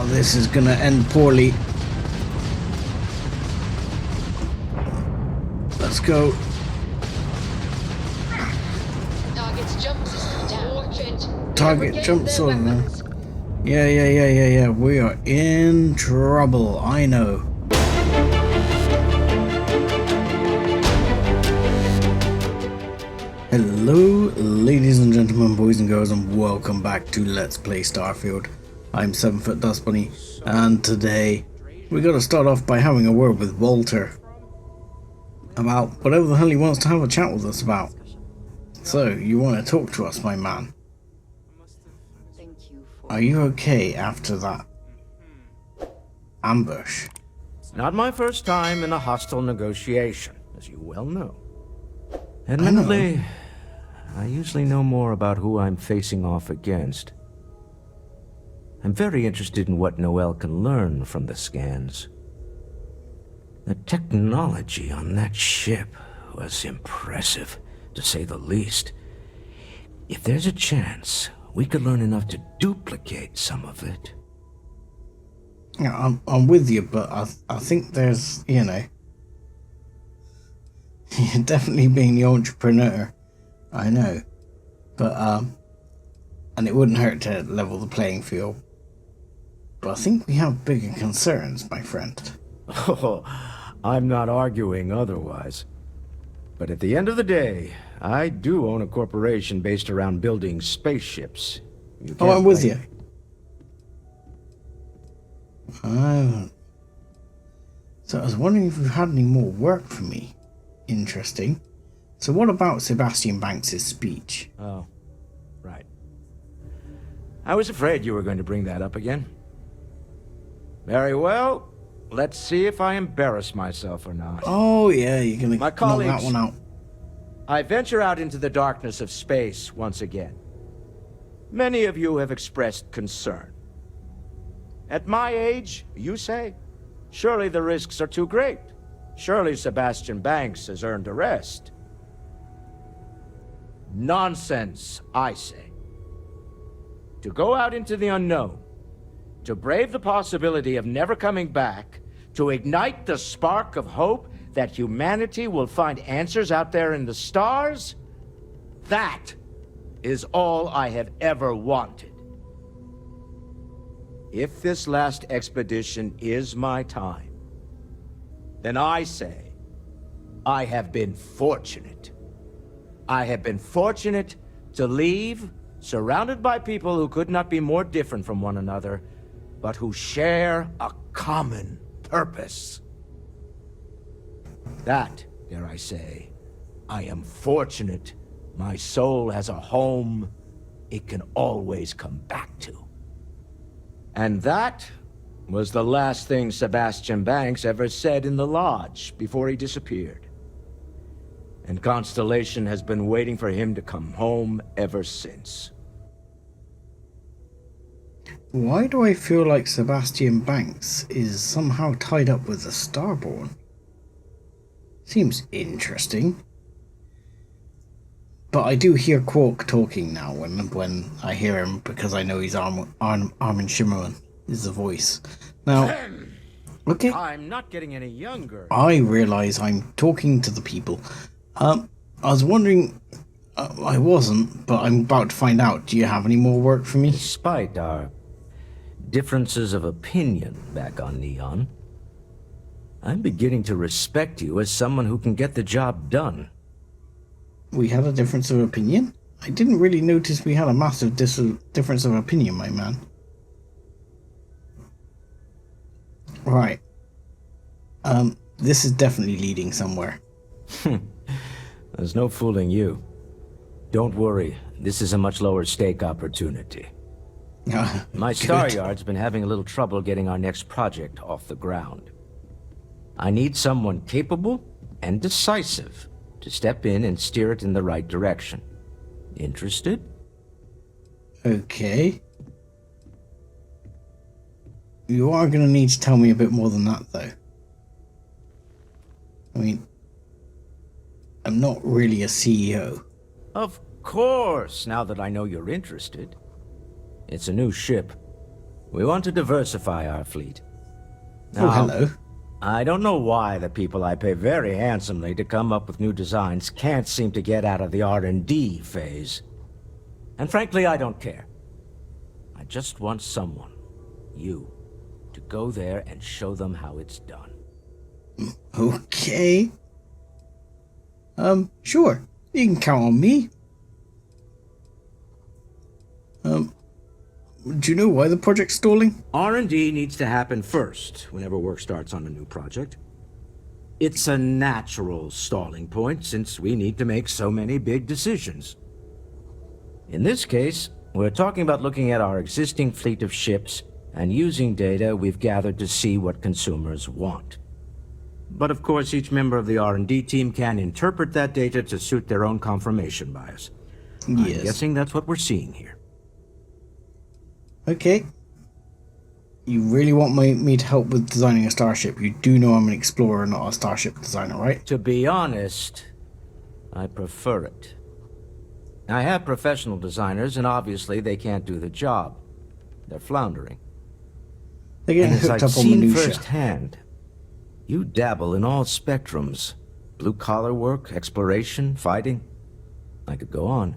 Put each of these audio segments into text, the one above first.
this is gonna end poorly. Let's go. Target's jump system down. Watch it. Target jump system. Yeah. We are in trouble. I know. Hello, ladies and gentlemen, boys and girls, and welcome back to Let's Play Starfield. I'm 7-Foot Dust Bunny, and today we got to start off by having a word with Walter about whatever the hell he wants to have a chat with us about. So, you want to talk to us, my man? Are you okay after that ambush? It's not my first time in a hostile negotiation, as you well know. Admittedly, I usually know more about who I'm facing off against. I'm very interested in what Noel can learn from the scans. The technology on that ship was impressive, to say the least. If there's a chance, we could learn enough to duplicate some of it. Yeah, I'm with you, but I think there's, you know, definitely being the entrepreneur, I know, but and it wouldn't hurt to level the playing field, but I think we have bigger concerns, my friend. Oh, I'm not arguing otherwise. But at the end of the day, I do own a corporation based around building spaceships. Oh, I'm with you. So I was wondering if you had any more work for me. Interesting. So what about Sebastian Banks' speech? Oh, right. I was afraid you were going to bring that up again. Very well. Let's see if I embarrass myself or not. Oh yeah, you're gonna knock that one out. I venture out into the darkness of space once again. Many of you have expressed concern. At my age, you say, surely the risks are too great. Surely Sebastian Banks has earned a rest. Nonsense, I say. To go out into the unknown, to brave the possibility of never coming back, to ignite the spark of hope that humanity will find answers out there in the stars, that is all I have ever wanted. If this last expedition is my time, then I say, I have been fortunate. I have been fortunate to leave, surrounded by people who could not be more different from one another, but who share a common purpose. That, dare I say, I am fortunate my soul has a home it can always come back to. And that was the last thing Sebastian Banks ever said in the lodge before he disappeared. And Constellation has been waiting for him to come home ever since. Why do I feel like Sebastian Banks is somehow tied up with the Starborn? Seems interesting. But I do hear Quark talking now when I hear him, because I know he's Armin Shimmerman is the voice. Now, okay. I'm not getting any younger. I realize I'm talking to the people. I was wondering, I wasn't, but I'm about to find out. Do you have any more work for me? Despite our differences of opinion back on Neon, I'm beginning to respect you as someone who can get the job done. We had a difference of opinion? I didn't really notice we had a massive difference of opinion, my man. Right. This is definitely leading somewhere. There's no fooling you. Don't worry, this is a much lower stake opportunity. My Star Yard's been having a little trouble getting our next project off the ground. I need someone capable and decisive to step in and steer it in the right direction. Interested? Okay. You are going to need to tell me a bit more than that, though. I mean, I'm not really a CEO. Of course, now that I know you're interested. It's a new ship. We want to diversify our fleet. Oh, Now, hello. I don't know why the people I pay very handsomely to come up with new designs can't seem to get out of the R&D phase. And frankly, I don't care. I just want someone, you, to go there and show them how it's done. Okay. Sure. You can count on me. Do you know why the project's stalling? R&D needs to happen first whenever work starts on a new project. It's a natural stalling point since we need to make so many big decisions. In this case, we're talking about looking at our existing fleet of ships and using data we've gathered to see what consumers want. But of course, each member of the R&D team can interpret that data to suit their own confirmation bias. Yes. I'm guessing that's what we're seeing here. Okay. You really want me to help with designing a starship. You do know I'm an explorer, not a starship designer, right? To be honest, I prefer it. I have professional designers, and obviously they can't do the job. They're floundering. They're getting And as hooked I've up on seen minutia. firsthand, you dabble in all spectrums. Blue-collar work, exploration, fighting. I could go on.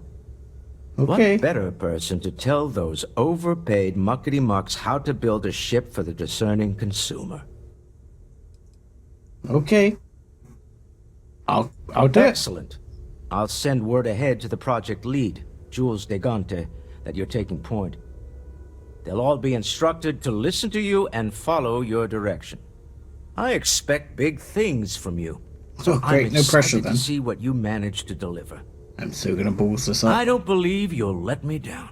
Okay. What better person to tell those overpaid muckety-mucks how to build a ship for the discerning consumer? Okay. I'll do it. Excellent. I'll send word ahead to the project lead, Jules Degante, that you're taking point. They'll all be instructed to listen to you and follow your direction. I expect big things from you. So Oh, great. I'm No pressure excited then. to see what you manage to deliver. I'm so gonna balls this up. I don't believe you'll let me down.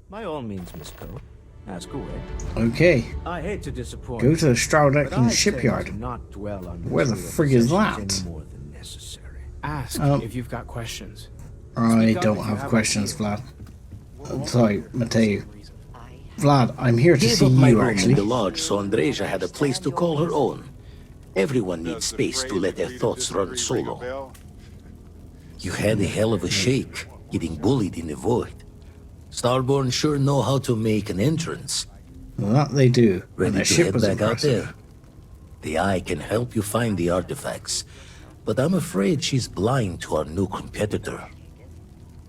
By all means, Miss Code, ask away. Okay. I hate to disappoint. Go to the Stroud but Eklund I shipyard. tend to not dwell on Where the material frig is possessions that? any more than necessary. Ask Um, if you've got questions. I Speak up don't if you have have questions, ideas. Vlad. I'm sorry, Mateo. Vlad, I'm here to Gave see up my you, room in actually. the lodge so Andreja had a place to call her own. Everyone needs space to let their thoughts run solo. You had a hell of a shake, getting bullied in the void. Starborn sure know how to make an entrance. That they do. And Ready their to ship head was back out impressive. there? The Eye can help you find the artifacts, but I'm afraid she's blind to our new competitor.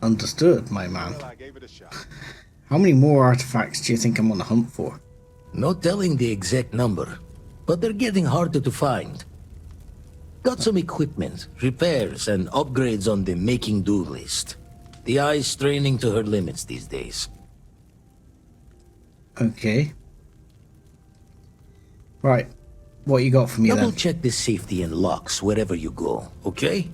Understood, my man. How many more artifacts do you think I'm on the hunt for? No telling the exact number, but they're getting harder to find. Got some equipment, repairs, and upgrades on the making do list. The Eye's straining to her limits these days. Okay. Right. What you got for me Double then? check the safety and locks wherever you go, okay?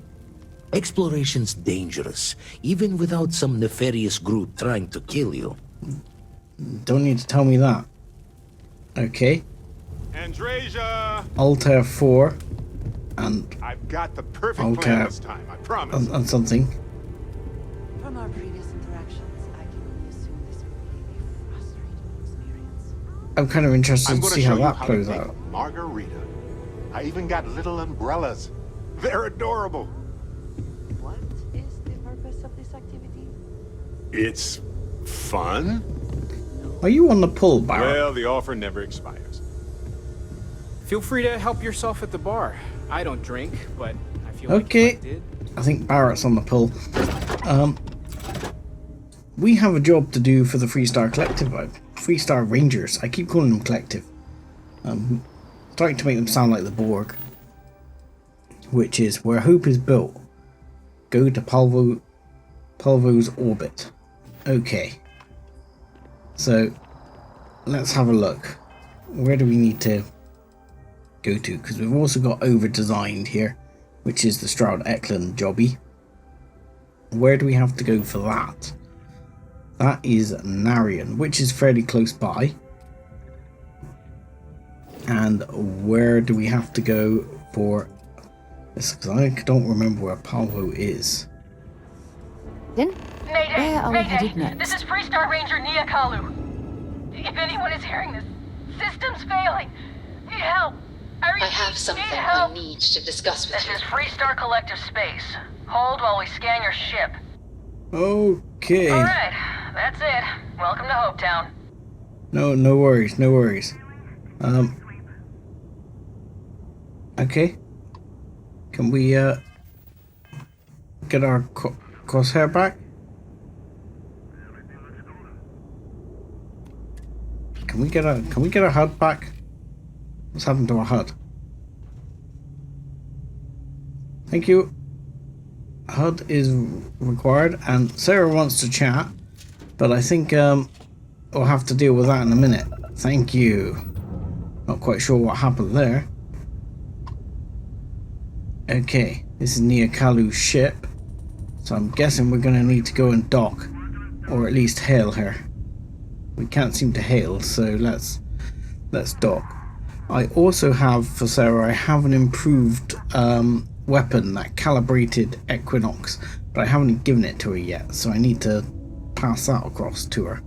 Exploration's dangerous, even without some nefarious group trying to kill you. Don't need to tell me that. Okay. Andreja! Altair 4 and I've got the perfect Okay. plan this time, I promise. and something. From our previous interactions, I can only assume this will be a frustrating experience. I'm kind of interested I'm to going see to how show you that how to plays make out. margarita. I even got little umbrellas. They're adorable. What is the purpose of this activity? It's fun. Are you on the pull, Barrett? Well, the offer never expires. Feel free to help yourself at the bar. I don't drink, but I feel like Okay. if I did. I think Barrett's on the pull. We have a job to do for the Freestar Collective. Freestar Rangers. I keep calling them Collective. Starting to make them sound like the Borg. Which is where hope is built. Go to Palvo's orbit. Okay. So, let's have a look. Where do we need to go to? Because we've also got over-designed here, which is the Stroud Eklund jobby. Where do we have to go for that? That is Narian, which is fairly close by. And where do we have to go for this? Because I don't remember where Palvo is. Then, Mayday! where are we Mayday! headed next? This is Freestar Ranger Niakalu. If anyone is hearing this, system's failing. Need help. I have something need I help. need to discuss with This you. is Freestar Collective Space. Hold while we scan your ship. Okay. Alright, that's it. Welcome to Hopetown. No worries, no worries. Okay. Can we get our crosshair back? Can we get our HUD back? What's happened to our HUD? Thank you. HUD is required, and Sarah wants to chat, but I think we'll have to deal with that in a minute. Thank you. Not quite sure what happened there. Okay, this is Nia Kalu's ship, so I'm guessing we're going to need to go and dock, or at least hail her. We can't seem to hail, so let's dock. I also have, for Sarah, I have an improved weapon, that calibrated Equinox, but I haven't given it to her yet, so I need to pass that across to her.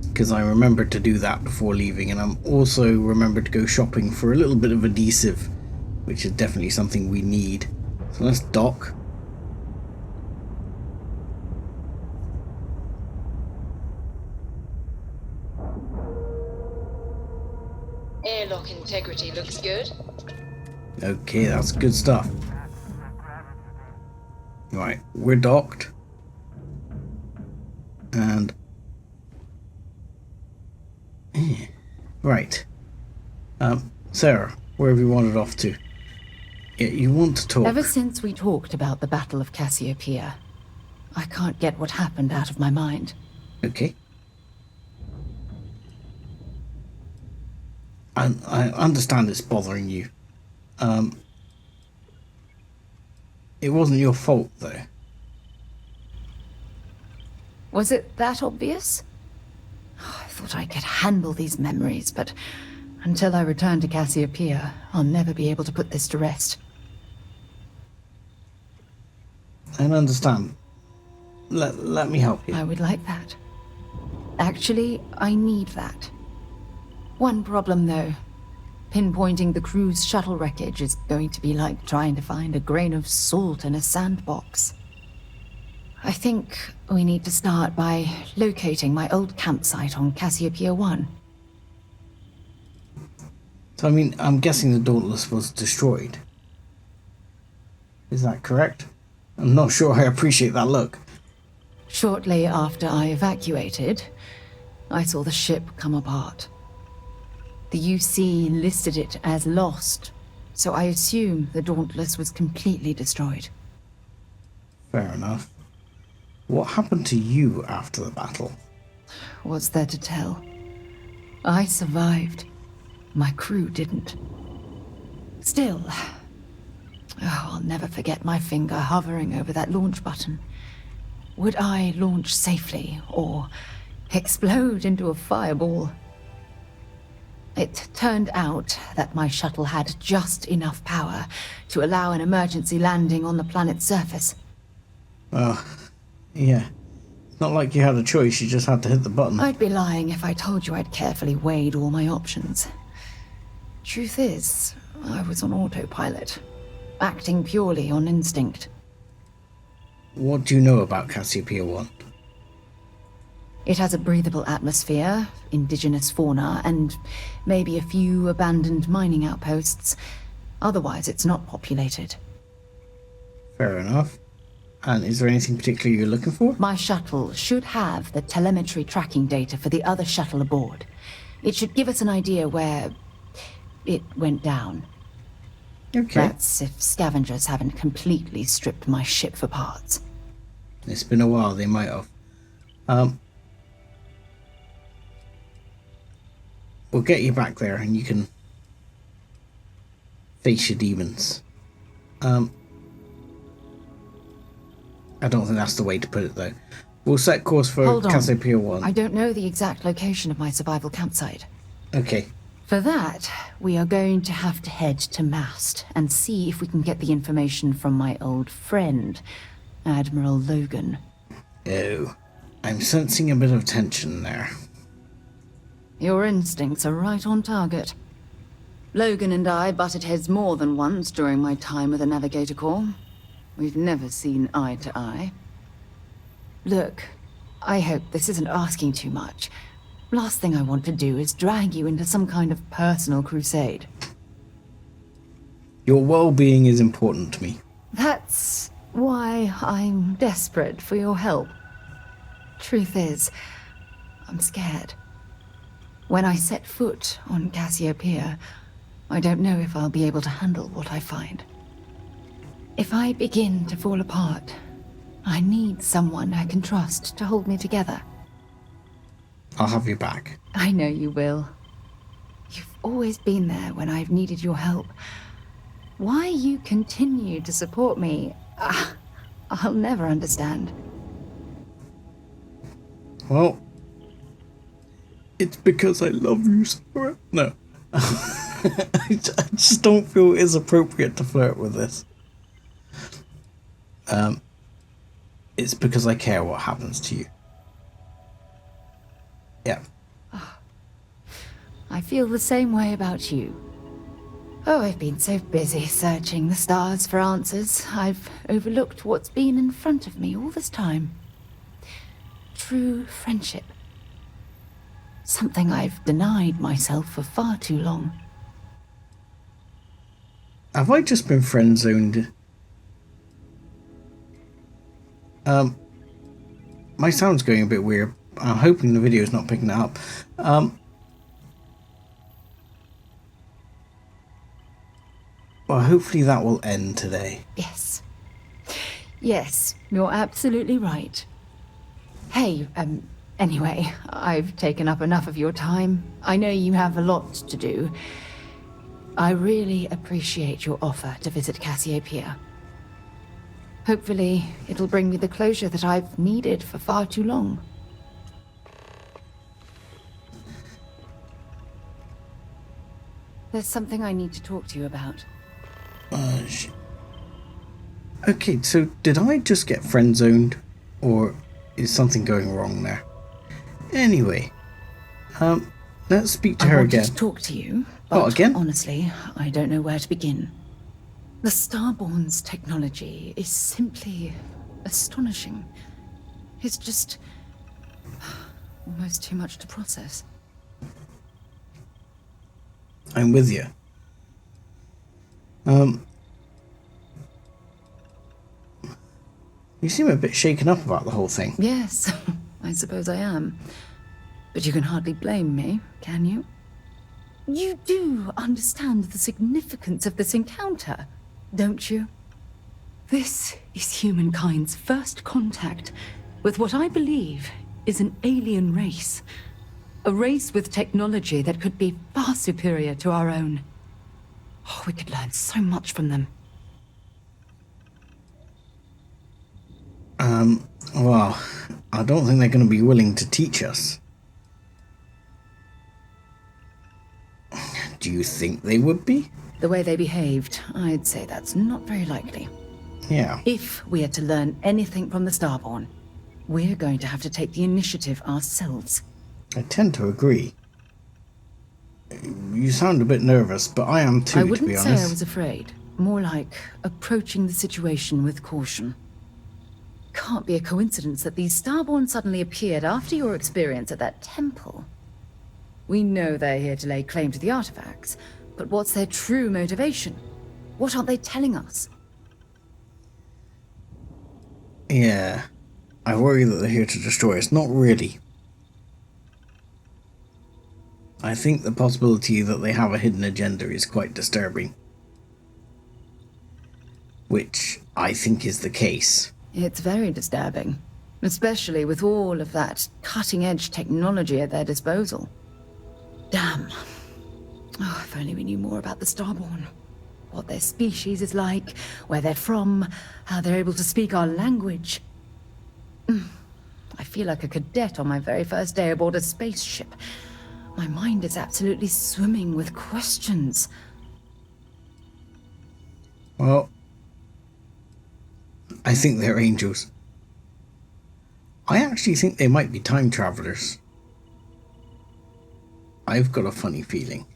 Because I remembered to do that before leaving, and I'm also remembered to go shopping for a little bit of adhesive, which is definitely something we need. So let's dock. Airlock integrity looks good. Okay, that's good stuff. Right, we're docked. And... right. Sarah, where have you wandered off to? Yeah, you want to talk. Ever since we talked about the Battle of Cassiopeia, I can't get what happened out of my mind. Okay. I understand it's bothering you. It wasn't your fault, though. Was it that obvious? I thought I could handle these memories, but until I return to Cassiopeia, I'll never be able to put this to rest. I understand. Let me help you. I would like that. Actually, I need that. One problem, though. Pinpointing the crew's shuttle wreckage is going to be like trying to find a grain of salt in a sandbox. I think we need to start by locating my old campsite on Cassiopeia 1. So, I mean, I'm guessing the Dauntless was destroyed. Is that correct? I'm not sure I appreciate that look. Shortly after I evacuated, I saw the ship come apart. The UC listed it as lost, so I assume the Dauntless was completely destroyed. Fair enough. What happened to you after the battle? What's there to tell? I survived. My crew didn't. Still, I'll never forget my finger hovering over that launch button. Would I launch safely, or explode into a fireball? It turned out that my shuttle had just enough power to allow an emergency landing on the planet's surface. Oh, yeah. It's not like you had a choice, you just had to hit the button. I'd be lying if I told you I'd carefully weighed all my options. Truth is, I was on autopilot, acting purely on instinct. What do you know about Cassiopeia 1? It has a breathable atmosphere, indigenous fauna, and maybe a few abandoned mining outposts. Otherwise, it's not populated. Fair enough. And is there anything particular you're looking for? My shuttle should have the telemetry tracking data for the other shuttle aboard. It should give us an idea where it went down. Okay. That's if scavengers haven't completely stripped my ship for parts. It's been a while, they might have. We'll get you back there and you can face your demons. I don't think that's the way to put it, though. We'll set course for Hold on. Cassiopeia 1. I don't know the exact location of my survival campsite. Okay. For that, we are going to have to head to Mast and see if we can get the information from my old friend, Admiral Logan. Oh, I'm sensing a bit of tension there. Your instincts are right on target. Logan and I butted heads more than once during my time with the Navigator Corps. We've never seen eye to eye. Look, I hope this isn't asking too much. Last thing I want to do is drag you into some kind of personal crusade. Your well-being is important to me. That's why I'm desperate for your help. Truth is, I'm scared. When I set foot on Cassiopeia, I don't know if I'll be able to handle what I find. If I begin to fall apart, I need someone I can trust to hold me together. I'll have you back. I know you will. You've always been there when I've needed your help. Why you continue to support me, I'll never understand. Well, it's because I love you so much. No. I just don't feel it's appropriate to flirt with this. It's because I care what happens to you. Yeah. I feel the same way about you. Oh, I've been so busy searching the stars for answers, I've overlooked what's been in front of me all this time. True friendship. Something I've denied myself for far too long. Have I just been friend-zoned? My sound's going a bit weird. I'm hoping the video's not picking it up. Well, hopefully that will end today. Yes. Yes, you're absolutely right. Hey, anyway, I've taken up enough of your time. I know you have a lot to do. I really appreciate your offer to visit Cassiopeia. Hopefully, it'll bring me the closure that I've needed for far too long. There's something I need to talk to you about. Okay, so did I just get friend-zoned? Or is something going wrong there? Anyway, let's speak to her again. I want to talk to you, but again? Honestly, I don't know where to begin. The Starborn's technology is simply astonishing. It's just almost too much to process. I'm with you. You seem a bit shaken up about the whole thing. Yes, I suppose I am. But you can hardly blame me, can you? You do understand the significance of this encounter, don't you? This is humankind's first contact with what I believe is an alien race. A race with technology that could be far superior to our own. Oh, we could learn so much from them. Well, I don't think they're going to be willing to teach us. Do you think they would be? The way they behaved, I'd say that's not very likely. Yeah. If we are to learn anything from the Starborn, we're going to have to take the initiative ourselves. I tend to agree. You sound a bit nervous, but I am too, I to be wouldn't honest. say I was afraid. More like approaching the situation with caution. Can't be a coincidence that these Starborn suddenly appeared after your experience at that temple. We know they're here to lay claim to the artifacts, but what's their true motivation? What aren't they telling us? Yeah. I worry that they're here to destroy us. Not really. I think the possibility that they have a hidden agenda is quite disturbing. Which I think is the case. It's very disturbing, especially with all of that cutting-edge technology at their disposal. Damn. Oh, if only we knew more about the Starborn. What their species is like, where they're from, how they're able to speak our language. I feel like a cadet on my very first day aboard a spaceship. My mind is absolutely swimming with questions. Well, I think they're angels. I actually think they might be time travelers. I've got a funny feeling.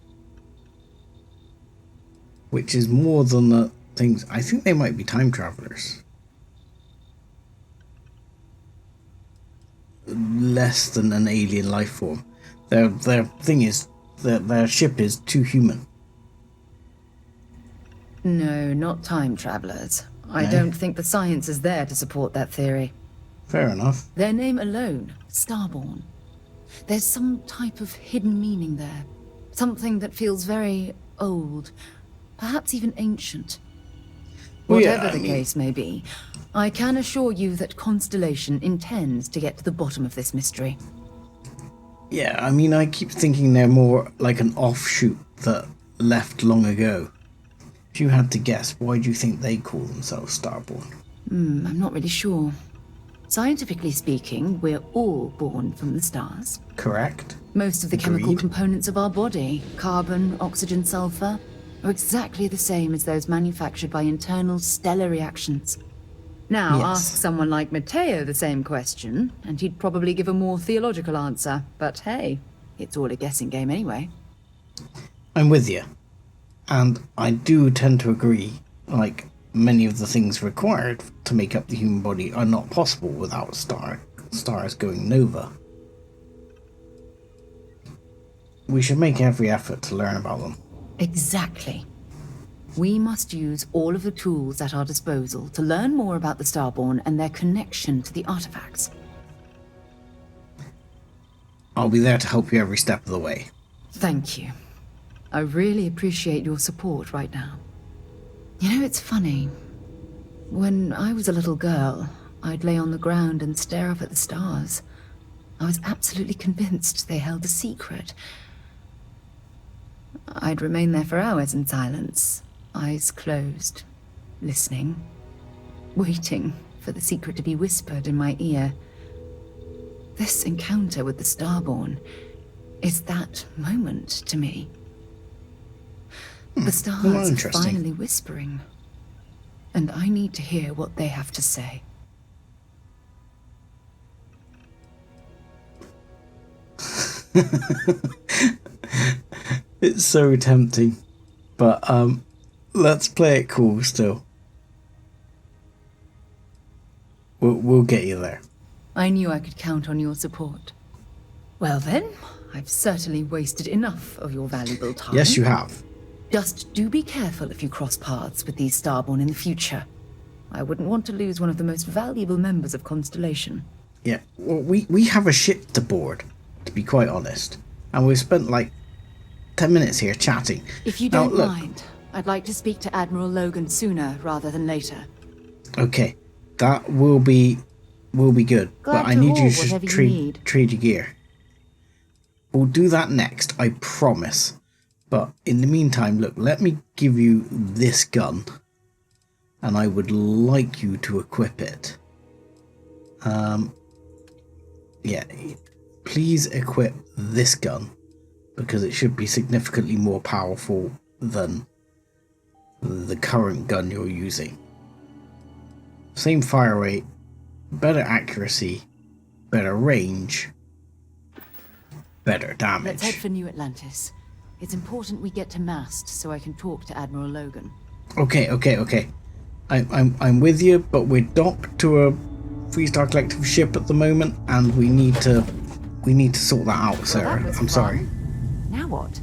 Which is more than the things. I think they might be time travelers. less than an alien life form. Their thing is that their ship is too human. No, not time travelers. I No? don't think the science is there to support that theory. Fair enough. Their name alone, Starborn. There's some type of hidden meaning there. Something that feels very old, perhaps even ancient. Well, yeah, Whatever I the mean- case may be, I can assure you that Constellation intends to get to the bottom of this mystery. Yeah, I mean, I keep thinking they're more like an offshoot that left long ago. If you had to guess, why do you think they call themselves Starborn? I'm not really sure. Scientifically speaking, we're all born from the stars. Correct? Most of the chemical Agreed. components of our body, carbon, oxygen, sulfur, are exactly the same as those manufactured by internal stellar reactions. Now, Yes. ask someone like Matteo the same question, and he'd probably give a more theological answer. But hey, it's all a guessing game anyway. I'm with you. And I do tend to agree, like, many of the things required to make up the human body are not possible without stars going nova. We should make every effort to learn about them. Exactly. We must use all of the tools at our disposal to learn more about the Starborn and their connection to the artifacts. I'll be there to help you every step of the way. Thank you. I really appreciate your support right now. You know, it's funny. When I was a little girl, I'd lay on the ground and stare up at the stars. I was absolutely convinced they held a secret. I'd remain there for hours in silence, eyes closed, listening, waiting for the secret to be whispered in my ear. This encounter with the Starborn is that moment to me. The stars are interesting. finally whispering, and I need to hear what they have to say. It's so tempting, but let's play it cool still. We'll get you there. I knew I could count on your support. Well then, I've certainly wasted enough of your valuable time. Yes, you have. Just do be careful if you cross paths with these Starborn in the future. I wouldn't want to lose one of the most valuable members of Constellation. Yeah, well, we have a ship to board, to be quite honest. And we've spent like 10 minutes here chatting. If you Now, don't look, mind, I'd like to speak to Admiral Logan sooner rather than later. Okay, that will be good. Glad but I to need you haul to whatever you trade need. your gear. We'll do that next, I promise. But in the meantime, look, let me give you this gun. And I would like you to equip it. Yeah, please equip this gun, because it should be significantly more powerful than the current gun you're using. Same fire rate, better accuracy, better range, better damage. Let's head for New Atlantis. It's important we get to Mast so I can talk to Admiral Logan. Okay. I'm with you, but we're docked to a Freestar Collective ship at the moment, and we need to sort that out, Sarah. That was I'm fun. sorry. Now what?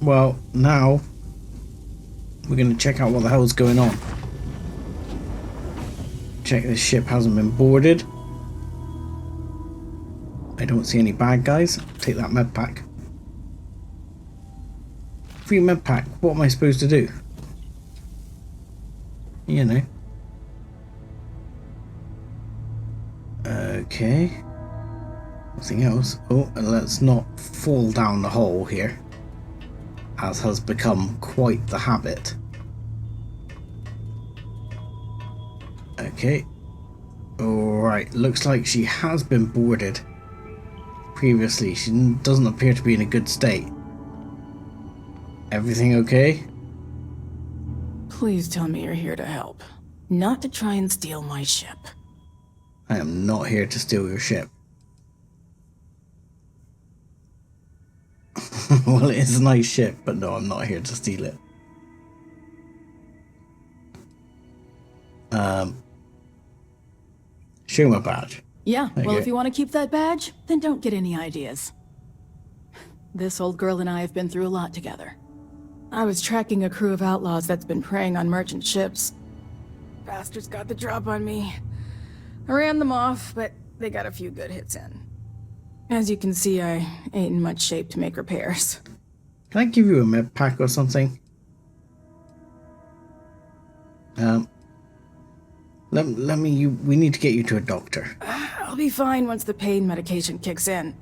Well, now we're going to check out what the hell's going on. Check this ship hasn't been boarded. I don't see any bad guys. Take that med pack. Free med pack. What am I supposed to do? You know. Okay. Nothing else. Oh, and let's not fall down the hole here, as has become quite the habit. Okay. Alright, looks like she has been boarded previously. She doesn't appear to be in a good state. Everything okay? Please tell me you're here to help, not to try and steal my ship. I am not here to steal your ship. Well, it is a nice ship, but no, I'm not here to steal it. Show my badge. Yeah, well, Okay. if you want to keep that badge, then don't get any ideas. This old girl and I have been through a lot together. I was tracking a crew of outlaws that's been preying on merchant ships. Bastards got the drop on me. I ran them off, but they got a few good hits in. As you can see, I ain't in much shape to make repairs. Can I give you a med pack or something? We need to get you to a doctor. I'll be fine once the pain medication kicks in.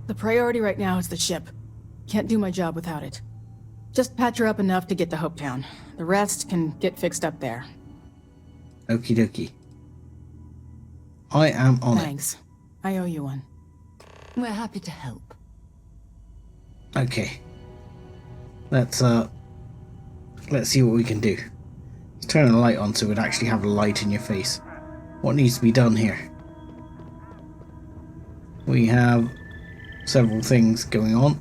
The priority right now is the ship. Can't do my job without it. Just patch her up enough to get to Hopetown. The rest can get fixed up there. Okie dokie. I am on Thanks. I owe you one. We're happy to help. it. Okay. Let's see what we can do. Let's turn the light on so it actually have a light in your face. What needs to be done here? We have several things going on.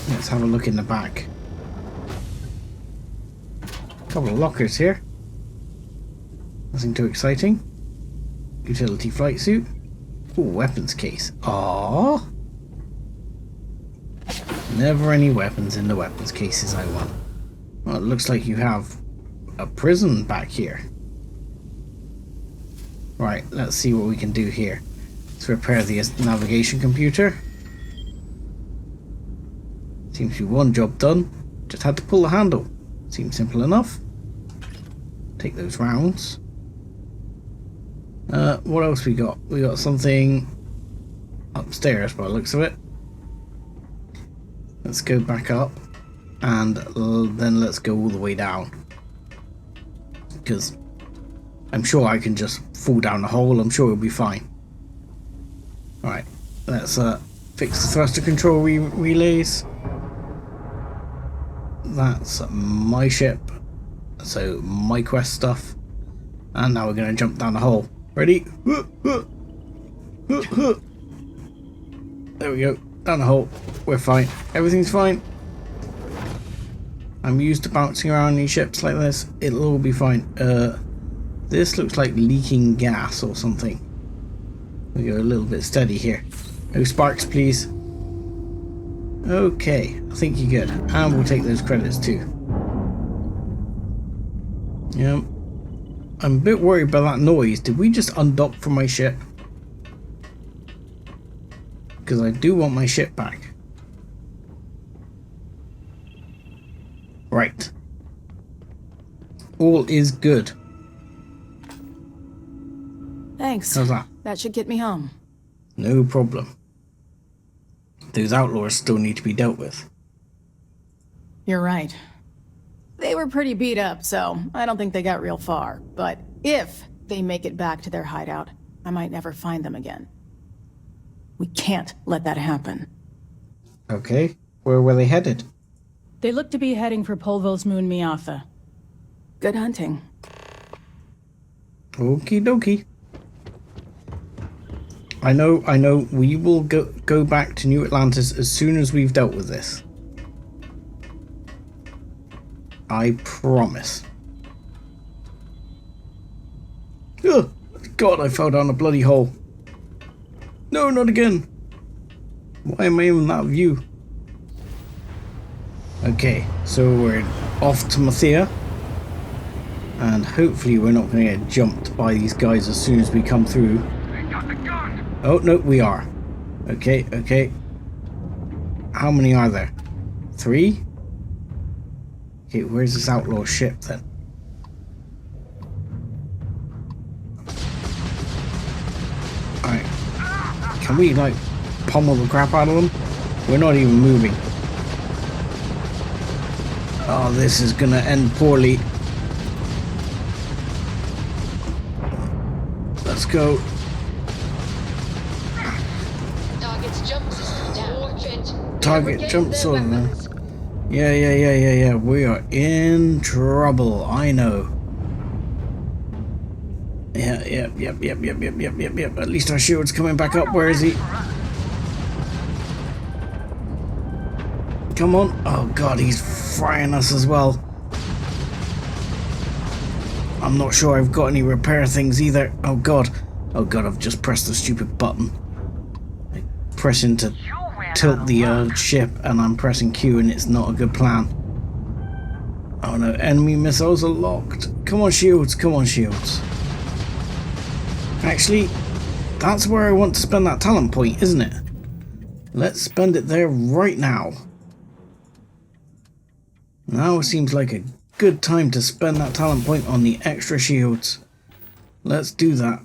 Let's have a look in the back. A couple of lockers here. Nothing too exciting. Utility flight suit. Ooh, weapons case. Aww. Never any weapons in the weapons cases I want. Well, it looks like you have a prison back here. Right, let's see what we can do here. Let's repair the navigation computer. Seems to be one job done. Just had to pull the handle. Seems simple enough. Take those rounds. What else we got? We got something upstairs by the looks of it. Let's go back up and then let's go all the way down. Because I'm sure I can just fall down the hole. I'm sure it'll be fine. Alright, let's fix the thruster control relays. That's my ship. So my quest stuff. And now we're going to jump down the hole. Ready? There we go. Down the hole. We're fine. Everything's fine. I'm used to bouncing around these ships like this. It'll all be fine. This looks like leaking gas or something. We go a little bit steady here. No sparks, please. Okay, I think you're good. And we'll take those credits too. Yeah. I'm a bit worried about that noise. Did we just undock from my ship? Because I do want my ship back. Right. All is good. Thanks. How's that? That should get me home. No problem. Those outlaws still need to be dealt with. You're right. They were pretty beat up, so I don't think they got real far. But if they make it back to their hideout, I might never find them again. We can't let that happen. Okay. Where were they headed? They look to be heading for Polvo's moon Miatha. Good hunting. Okie dokie. I know, we will go back to New Atlantis as soon as we've dealt with this. I promise. Ugh, God, I fell down a bloody hole. No, not again. Why am I in that view? Okay, so we're off to Mathia. And hopefully we're not going to get jumped by these guys as soon as we come through. Oh, no, we are. Okay, okay. How many are there? 3? Okay, where's this outlaw ship then? Alright. Can we, like, pummel the crap out of them? We're not even moving. Oh, this is gonna end poorly. Let's go. Target's jump system down. Watch it. Target jump sword, man. Yeah. We are in trouble. I know. Yep. At least our shield's coming back up. Where is he? Come on. Oh god, he's frying us as well. I'm not sure I've got any repair things either. Oh god. Oh god, I've just pressed the stupid button. I'm pressing to tilt the ship, and I'm pressing Q, and it's not a good plan. Oh no, enemy missiles are locked. Come on, shields, come on, shields. Actually, that's where I want to spend that talent point, isn't it? Let's spend it there right now. Now seems like a good time to spend that talent point on the extra shields. Let's do that.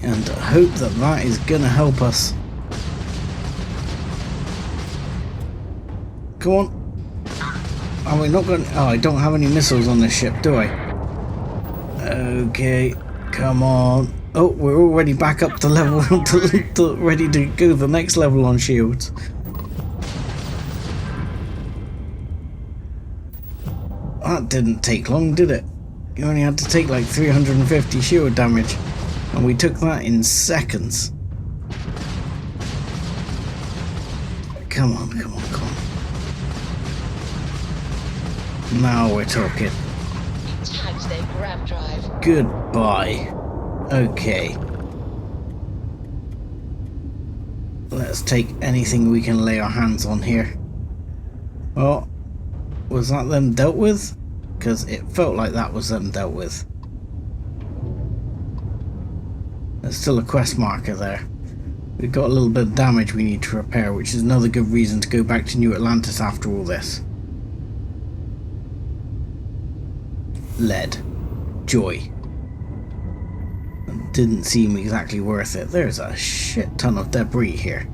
And hope that that is gonna help us. Come on. Are we not going? Oh, I don't have any missiles on this ship, do I? Okay, come on. Oh, we're already back up to level, ready to go to the next level on shields. That didn't take long, did it? You only had to take like 350 shield damage, and we took that in seconds. Come on, come on, come on. Now we're talking. Tags their grab drive. Goodbye. Okay. Let's take anything we can lay our hands on here. Well, was that them dealt with? Because it felt like that was them dealt with. There's still a quest marker there. We've got a little bit of damage we need to repair, which is another good reason to go back to New Atlantis after all this. Lead. Joy. Didn't seem exactly worth it. There's a shit ton of debris here.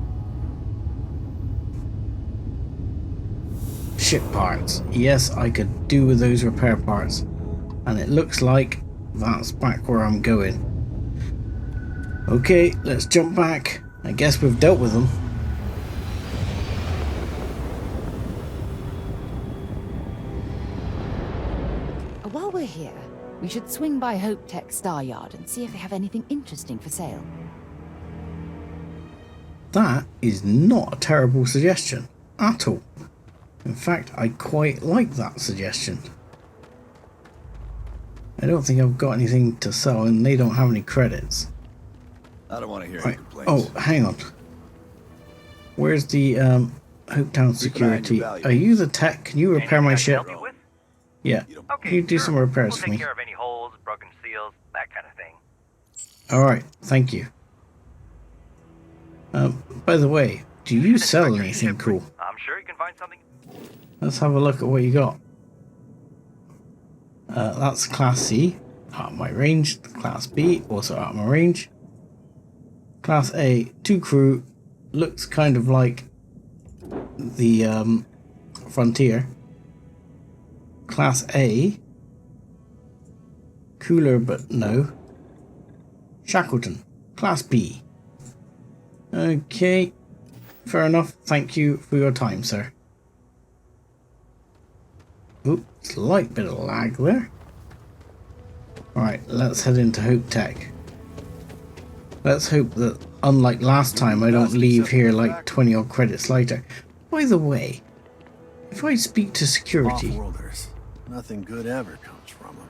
Ship parts. Yes, I could do with those repair parts. And it looks like that's back where I'm going. Okay, let's jump back. I guess we've dealt with them. While we're here, we should swing by Hope Tech Star Yard and see if they have anything interesting for sale. That is not a terrible suggestion at all. In fact, I quite like that suggestion. I don't think I've got anything to sell, and they don't have any credits. I don't want to hear Right. any complaints. Oh, hang on. Where's the Hopetown security? Are you the tech? Can you repair my ship? Yeah. Can you do some repairs for me? We'll take care of any holes, broken seals, that kind of thing. Alright, thank you. By the way, do you sell anything cool? I'm sure you can find something. Let's have a look at what you got. That's Class C, out of my range. Class B, also out of my range. Class A, 2 crew, looks kind of like the Frontier. Class A, cooler but no. Shackleton, Class B. Okay, fair enough. Thank you for your time, sir. Oops, slight bit of lag there. Alright, let's head into Hope Tech. Let's hope that, unlike last time, I don't leave here like 20 odd credits later. By the way, if I speak to security... Off-worlders. Nothing good ever comes from them.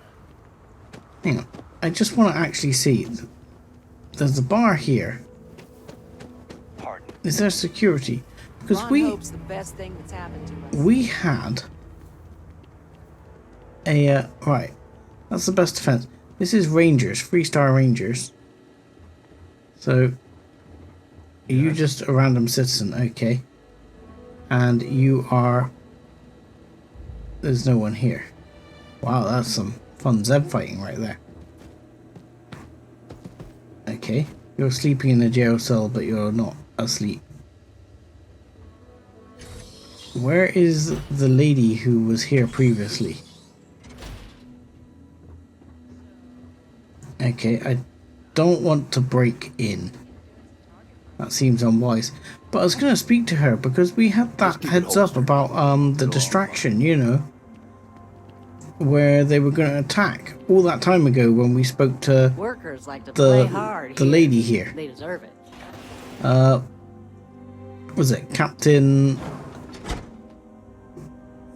Hang on, I just want to actually see. There's a bar here. Is there security? Because we had a right. That's the best defense. This is Rangers, 3-star Rangers. So are you just a random citizen? Okay. And you are. There's no one here. Wow, that's some fun Zeb fighting right there. Okay, you're sleeping in a jail cell, but you're not asleep. Where is the lady who was here previously? Okay, I don't want to break in. That seems unwise. But I was going to speak to her because we had that heads up about the distraction, you know, where they were going to attack all that time ago when we spoke to workers like to play hard the lady here. They deserve it. Was it Captain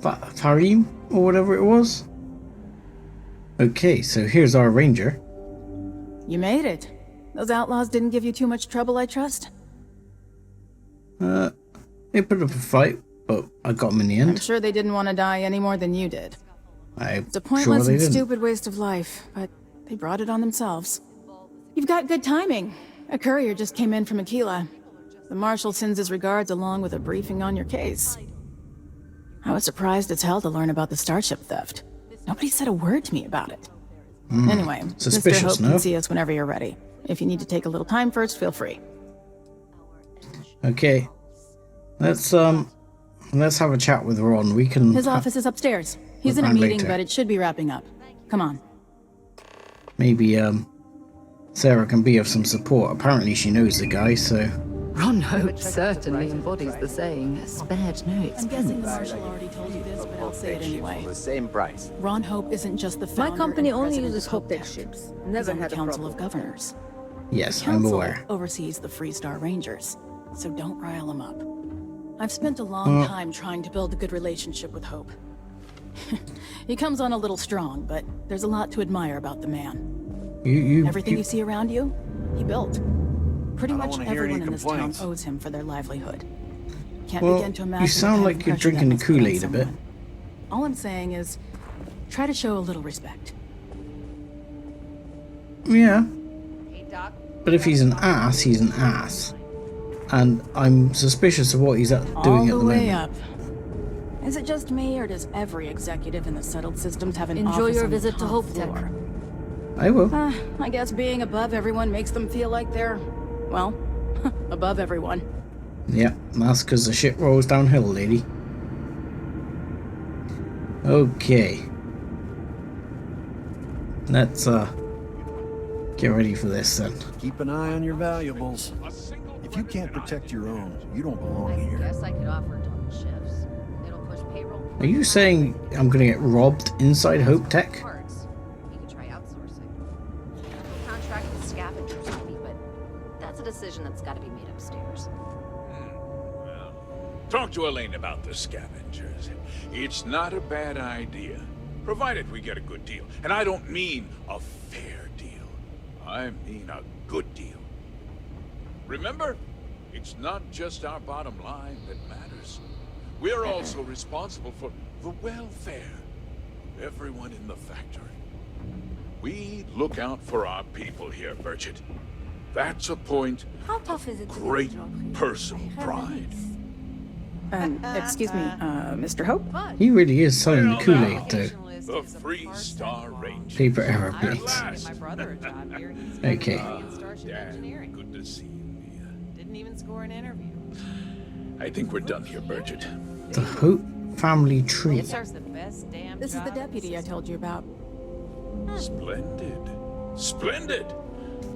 Farim or whatever it was? Okay, so here's our ranger. You made it. Those outlaws didn't give you too much trouble, I trust? They put up a fight, but I got them in the I'm end. sure they didn't want to die any more than you did. It's a pointless and stupid waste of life, but they brought it on themselves. You've got good timing. A courier just came in from Aquila. The Marshal sends his regards along with a briefing on your case. I was surprised as hell to learn about the starship theft. Nobody said a word to me about it. Anyway, Mr. Hope can see us whenever you're ready. If you need to take a little time first, feel free. Okay. Let's have a chat with Ron. We can... His office is upstairs. He's in a meeting, but it should be wrapping up. Come on. Maybe, Sarah can be of some support. Apparently she knows the guy, so... Ron Hope certainly embodies the saying, spared no expense. I'm guessing the Marshal already told you this, but I'll say it anyway. The same price. Ron Hope isn't just the founder. My company and only president uses of Hope Tech. Tech ships. He's Never on the had a Council problem. of Governors. Yes, The I'm council aware. oversees the Freestar Rangers, so don't rile him up. I've spent a long time trying to build a good relationship with Hope. He comes on a little strong, but there's a lot to admire about the man. Everything you see around you, he built. Pretty much everyone in this town owes him for their livelihood. Can't begin to imagine. You sound like you're drinking the Kool-Aid a bit. All I'm saying is, try to show a little respect. Yeah. But if he's an ass, he's an ass. And I'm suspicious of what he's doing at the moment. All the way up. Is it just me, or does every executive in the settled systems have an office Enjoy your on the visit to top Hope floor? Tech. I will. I guess being above everyone makes them feel like they're, well, above everyone. Yeah, that's because the shit rolls downhill, lady. Okay. Let's, get ready for this then. Keep an eye on your valuables. If you can't protect your own, you don't belong here. Guess I could offer double shifts. It'll push payroll. Are you saying I'm gonna get robbed inside Hope Tech? You could try outsourcing. Contract with scavengers maybe, but that's a decision that's got to be made upstairs. Talk to Elaine about the scavengers. It's not a bad idea, provided we get a good deal. And I don't mean a fair deal. I mean a good deal. Remember, it's not just our bottom line that matters. We're also responsible for the welfare of everyone in the factory. We look out for our people here, Bridget. That's a point How tough is it of great personal pride. Excuse me, Mr. Hope? He really is selling the Kool-Aid, though. The Freestar Rangers. Paper error beats. Okay. Dad, good to see you. Didn't even score an interview. I think we're done here, Bridget. The Hope family tree. The best damn This is the deputy I told you about. Splendid. Splendid.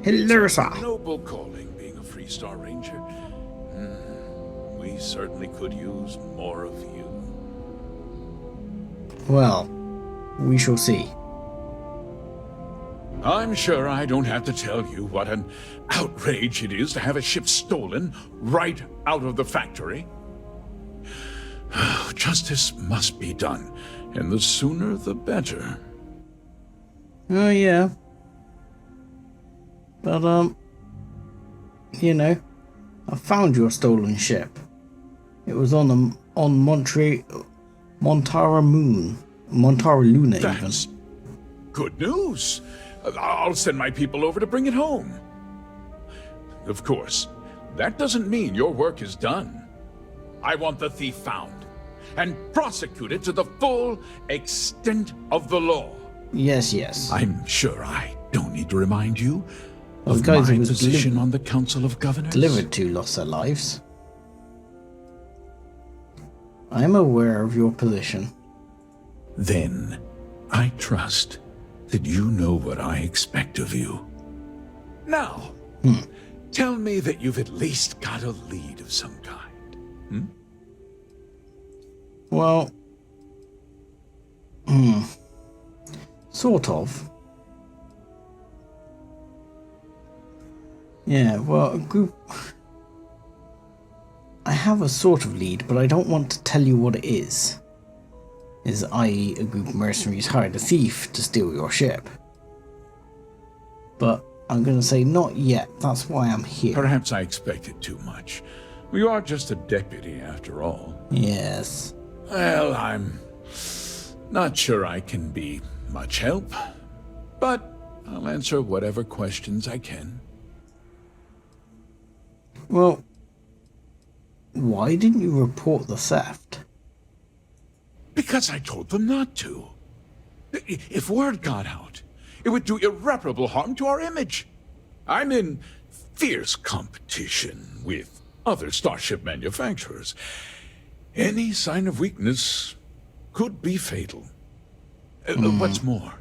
Hello, It's sir. a noble calling, being a Freestar Ranger. We certainly could use more of you. Well, we shall see. I'm sure I don't have to tell you what an outrage it is to have a ship stolen right out of the factory. Justice must be done, and the sooner the better. Oh, yeah. But, you know, I found your stolen ship. It was on Montara Moon. Montara Luna, even. Good news. I'll send my people over to bring it home. Of course, that doesn't mean your work is done. I want the thief found and prosecuted to the full extent of the law. Yes, yes. I'm sure I don't need to remind you The of guys my who was position on the Council of Governors. delivered to lost their lives. I am aware of your position. Then, I trust that you know what I expect of you. Now, tell me that you've at least got a lead of some kind. Well, sort of. Yeah, well, a group... I have a sort of lead, but I don't want to tell you what it is. I.e. a group of mercenaries hired a thief to steal your ship. But I'm going to say not yet. That's why I'm here. Perhaps I expected too much. You are just a deputy, after all. Yes. Well, I'm not sure I can be much help, but I'll answer whatever questions I can. Well, why didn't you report the theft? Because I told them not to. If word got out, it would do irreparable harm to our image. I'm in fierce competition with other starship manufacturers. Any sign of weakness could be fatal. What's more,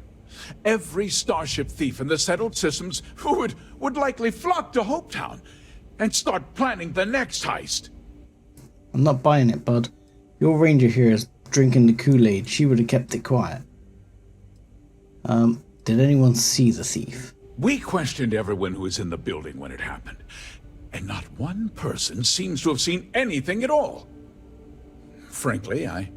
every starship thief in the settled systems would likely flock to Hopetown and start planning the next heist. I'm not buying it, bud. Your ranger here is drinking the Kool-Aid. She would have kept it quiet. Did anyone see the thief? We questioned everyone who was in the building when it happened, and not one person seems to have seen anything at all. Frankly, I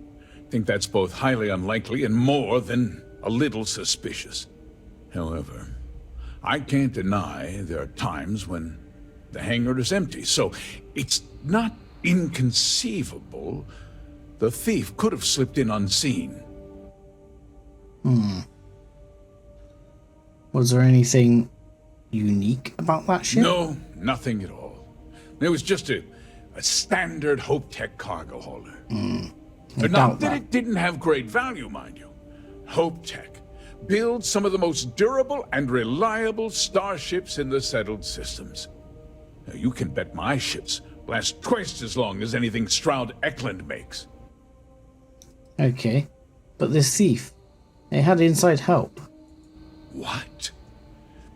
think that's both highly unlikely and more than a little suspicious. However, I can't deny there are times when the hangar is empty, so it's not inconceivable the thief could have slipped in unseen. Was there anything unique about that ship? No, nothing at all. It was just a standard HopeTech cargo hauler. Not that it didn't have great value, mind you. HopeTech builds some of the most durable and reliable starships in the settled systems. Now, you can bet my ships last twice as long as anything Stroud Eklund makes. Okay, but this thief, they had inside help. What?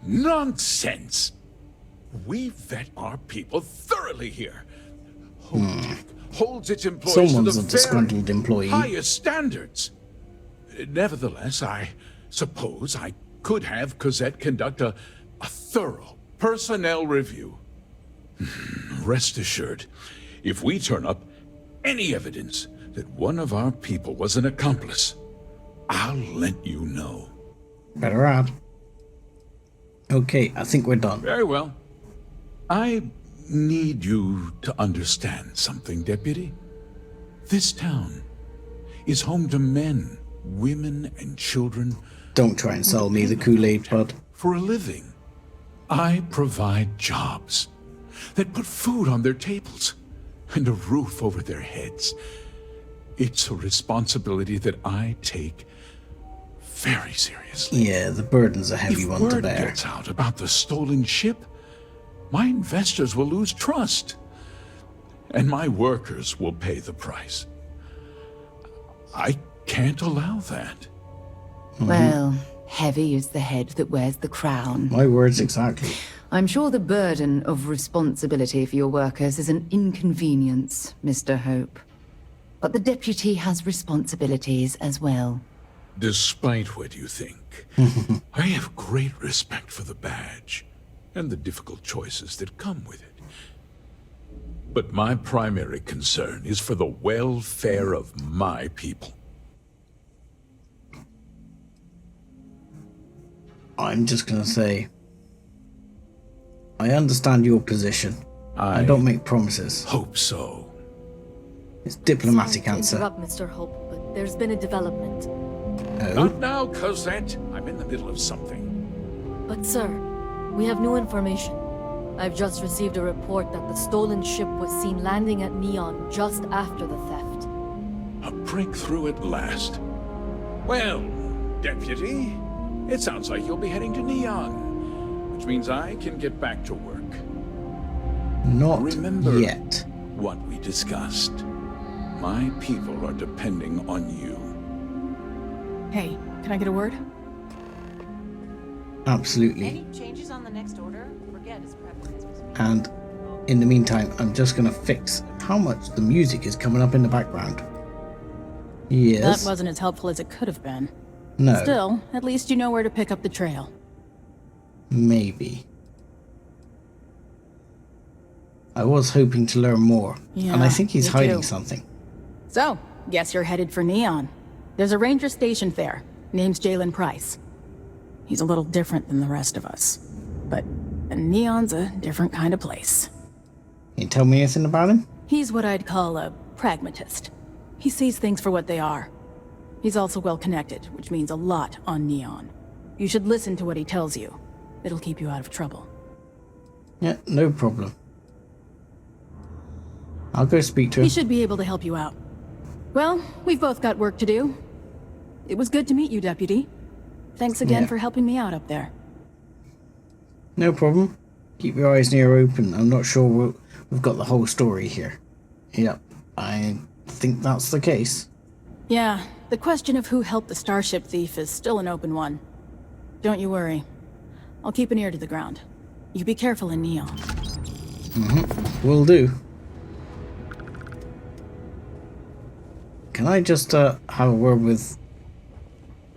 Nonsense! We vet our people thoroughly here. HopeTech holds its employees Someone's to a the disgruntled very employee. highest standards. Nevertheless, I suppose I could have Cosette conduct a thorough personnel review. Rest assured, if we turn up any evidence that one of our people was an accomplice, I'll let you know. Better add. Okay, I think we're done. Very well. I need you to understand something, Deputy. This town is home to men, women, and children. Don't try and sell me the Kool-Aid, bud. For a living. I provide jobs that put food on their tables and a roof over their heads. It's a responsibility that I take very seriously. Yeah, the burden's a heavy one to bear. If word gets out about the stolen ship, my investors will lose trust, and my workers will pay the price. I can't allow that. Well, heavy is the head that wears the crown. My words exactly. I'm sure the burden of responsibility for your workers is an inconvenience, Mr. Hope. But the deputy has responsibilities as well. Despite what you think, I have great respect for the badge and the difficult choices that come with it. But my primary concern is for the welfare of my people. I'm just gonna say, I understand your position. I don't make promises. Hope so. It's diplomatic answer. Interrupt, Mr. Hope, but there's been a development. Oh? Not now, Cosette. I'm in the middle of something. But sir, we have new information. I've just received a report that the stolen ship was seen landing at Neon just after the theft. A breakthrough at last. Well, Deputy, it sounds like you'll be heading to Neon, which means I can get back to work. Not Remember yet. what we discussed. My people are depending on you. Hey, can I get a word? Absolutely. Any changes on the next order? Forget his preference was me. And in the meantime, I'm just gonna fix how much the music is coming up in the background. Yes. That wasn't as helpful as it could have been. No. Still, at least you know where to pick up the trail. Maybe. I was hoping to learn more, and I think he's me hiding too. something. So, guess you're headed for Neon. There's a ranger stationed there. Name's Jalen Price. He's a little different than the rest of us. But Neon's a different kind of place. Can you tell me anything about him? He's what I'd call a pragmatist. He sees things for what they are. He's also well connected, which means a lot on Neon. You should listen to what he tells you. It'll keep you out of trouble. Yeah, no problem. I'll go speak to him. He should be able to help you out. Well, we've both got work to do. It was good to meet you, Deputy. Thanks again for helping me out up there. No problem. Keep your eyes and ears open. I'm not sure we've got the whole story here. Yep, I think that's the case. Yeah, the question of who helped the starship thief is still an open one. Don't you worry. I'll keep an ear to the ground. You be careful in Neon. Will do. Can I just have a word with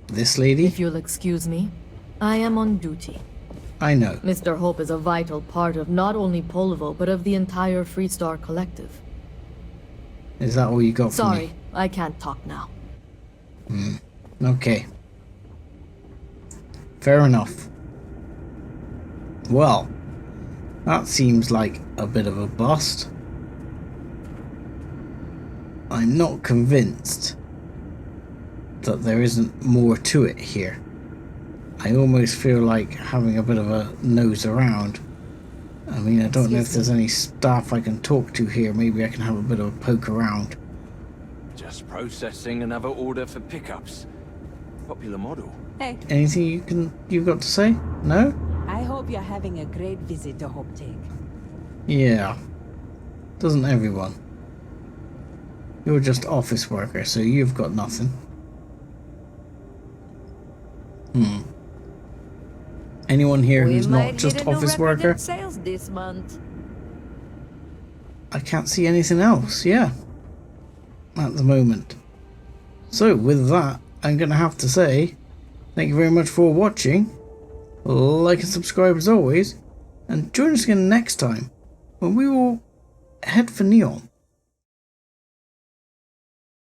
this lady? If you'll excuse me, I am on duty. I know. Mr. Hope is a vital part of not only Polvo, but of the entire Freestar Collective. Is that all you got for me? Sorry, I can't talk now. Okay. Fair enough. Well, that seems like a bit of a bust. I'm not convinced that there isn't more to it here. I almost feel like having a bit of a nose around. I mean, I don't know if there's any staff I can talk to here. Maybe I can have a bit of a poke around. Just processing another order for pickups. Popular model. Hey. Anything you've got to say? No? I hope you're having a great visit to Hope Take. Yeah. Doesn't everyone? You're just office worker, so you've got nothing. Anyone here who's not just office worker? Sales this month. I can't see anything else, yeah. At the moment. So with that, I'm gonna have to say thank you very much for watching. Like and subscribe as always, and join us again next time when we will head for Neon.